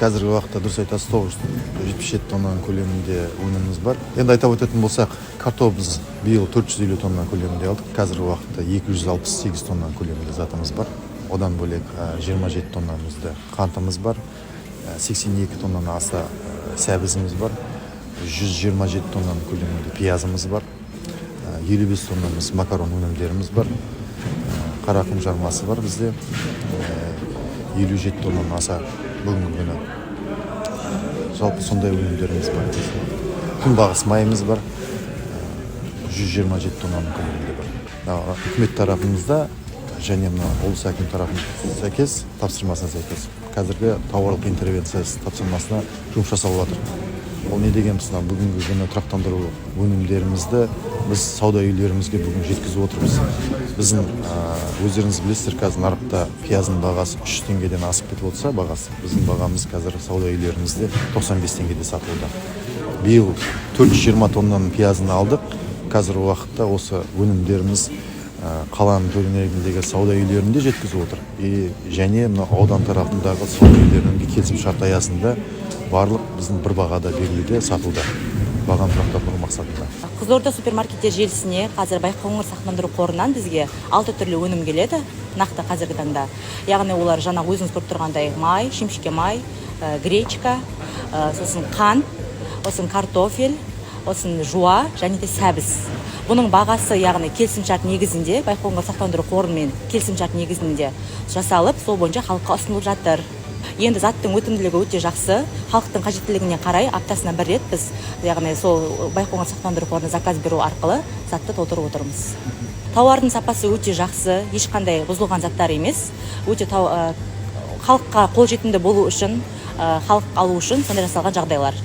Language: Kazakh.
қазіргі уақытта дұрыс айтасыз, 977 тоннаның көлемінде өніміміз бар. Енді айтып өтетін болсақ, картопымыз биыл 450 тонна көлемінде алдық. Қазіргі уақытта 268 тоннаның көлемінде затымыз бар. Одан бөлек 27 тоннамызда қантымыз бар. 82 тоннаны аса сәбізіміз бар. 127 тоннаның көлемінде пиязымыз бар. 55 тоннамыз макарон өнімдеріміз бар. Қарақұм жармасы бар бізде. 57 тоннаны аса бүгінгі күні. Жалпы сондай өнімдеріміз бар. Күнбағыс майымыз бар. 127 тоннаның көлемінде бар. Үкімет тарапымызда және облыс әкім тарапына сәйкес, тапсырмасына сәйкес, қазіргі тауарлық интервенция тапсырмасына жұмыс жасалып жатыр. Ол не дегеніміз, бүгінгі күні тұрақтандыру өнімдерімізді біз сауда үйлерімізге бүгін жеткізіп отырмыз. Біздің өздеріңіз білесіздер, қазір нарықта пияздың бағасы 3 теңгеден асып кетіп отырса, біздің бағамыз қазір сауда үйлерімізде 95 теңгеде сатылуда. Биыл 420 тоннаның пиязын алдық. Қазір уақытта осы өнімдеріміз қаланың төңірегіндегі сауда үйлерінде жеткізіп отыр. Және аудан тарапындағы сауда үйлерінің келісімшарт аясында барлық біздің бір бағада берілуде сатылды. Бағаны тұрақтандыру мақсатында. Қызылорда супермаркеттер желісіне қазір Байқоңыр сақтандыру қорынан бізге 6 түрлі өнім келеді, нақты қазіргі таңда. Яғни олар жаңа өзіңіз көріп тұрғандай май, шемшке май, гречка, сосын қант, осын картофель, осын жуа және де сәбіз. Бұның бағасы, яғни келісімшарт негізінде, Байқоңыр сақтандыру қорымен келісімшарт негізінде жасалып, сол бойынша халыққа ұсынылып жатыр. Енді заттың өтімділігі өте жақсы, халықтың қажеттілігіне қарай аптасына бір рет біз, яғни сол Байқоңыр сақтандыру қорына заказ беру арқылы затты толтырып отырмыз. Тауардың сапасы өте жақсы, ешқандай бұзылған заттар емес, өте халыққа қолжетімді болу үшін, халық алу үшін сондай жасалған жағдайлар.